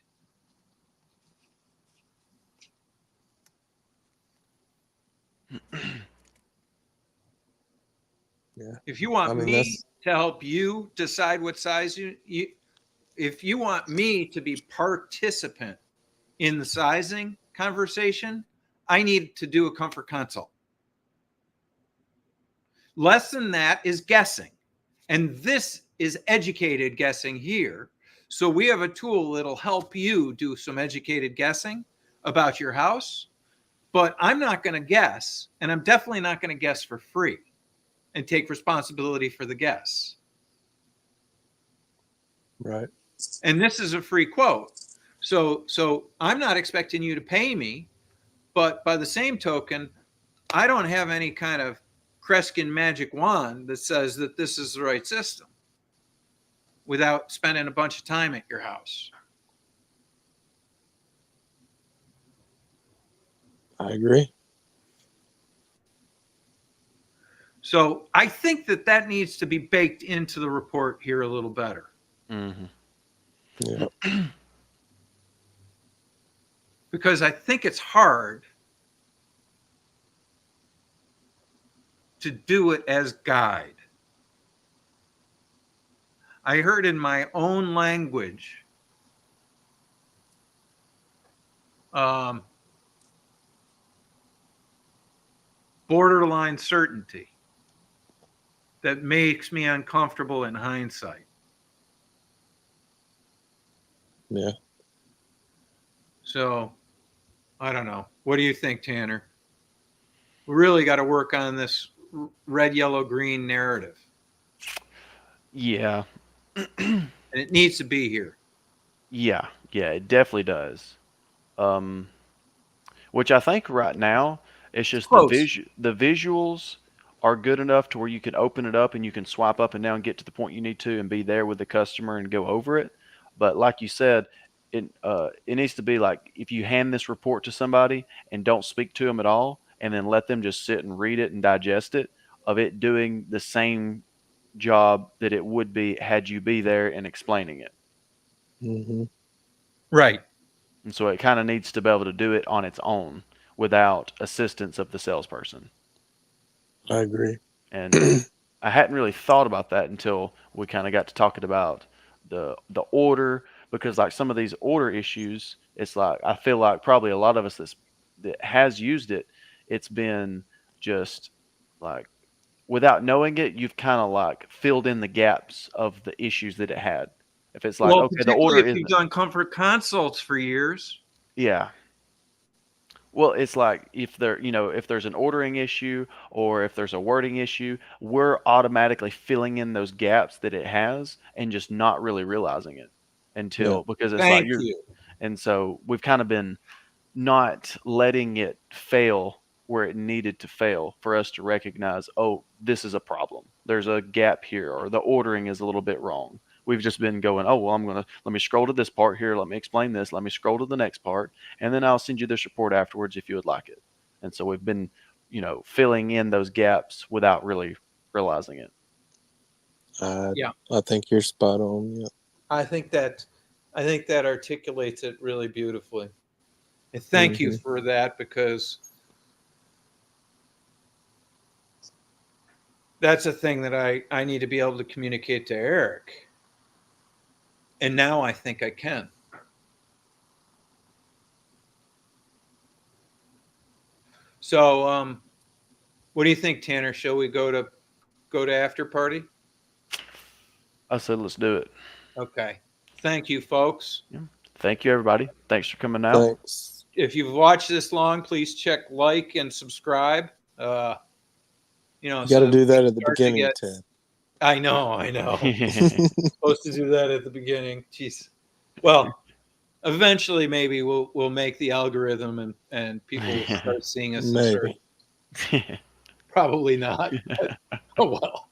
Yeah. If you want I mean, me to help you decide what size if you want me to be participant in the sizing conversation, I need to do a comfort consult. Less than that is guessing. And this is educated guessing here. So we have a tool that'll help you do some educated guessing about your house. But I'm not going to guess, and I'm definitely not going to guess for free and take responsibility for the guess. right. And this is a free quote. So I'm not expecting you to pay me, but by the same token, I don't have any kind of Kreskin magic wand that says that this is the right system without spending a bunch of time at your house. I agree. So I think that needs to be baked into the report here a little better. Mm-hmm. Yeah. Because I think it's hard to do it as guide. I heard in my own language borderline certainty that makes me uncomfortable in hindsight. Yeah. So I don't know. What do you think, Tanner? We really got to work on this red, yellow, green narrative. Yeah. And it needs to be here. Yeah, it definitely does. Which I think right now it's just the Close. the visuals are good enough to where you can open it up and you can swipe up and down, get to the point you need to, and be there with the customer and go over it. But like you said, it needs to be like if you hand this report to somebody and don't speak to them at all, and then let them just sit and read it and digest it, of it doing the same job that it would be had you be there and explaining it. Mm-hmm. Right. And so it kind of needs to be able to do it on its own without assistance of the salesperson. I agree. And I hadn't really thought about that until we kind of got to talking about the order, because like some of these order issues, it's like I feel like probably a lot of us that has used it, it's been just like without knowing it, you've kind of like filled in the gaps of the issues that it had. If it's like, Well, okay, the particularly order if you've isn't, done comfort consults for years. yeah. Well, it's like if if there's an ordering issue or if there's a wording issue, we're automatically filling in those gaps that it has and just not really realizing it Yeah. because it's like Thank you. and so we've kind of been not letting it fail where it needed to fail for us to recognize, oh, this is a problem. There's a gap here, or the ordering is a little bit wrong. We've just been going, oh, well, let me scroll to this part here. Let me explain this. Let me scroll to the next part. And then I'll send you this report afterwards if you would like it. And so we've been, filling in those gaps without really realizing it. Yeah. I think you're spot on. Yeah. I think that articulates it really beautifully. And thank you for that, because that's a thing that I need to be able to communicate to Eric. And now I think I can. So, what do you think, Tanner? Shall we go to after party? I said, let's do it. Okay. Thank you, folks. Yeah. Thank you, everybody. Thanks for coming out. Thanks. If you've watched this long, please check like and subscribe. You know, You got to that do we that at the start to beginning, get- Ted. I know. Supposed to do that at the beginning. Jeez. Well, eventually, maybe we'll make the algorithm and people will start seeing us. Maybe. Probably not. But, oh well.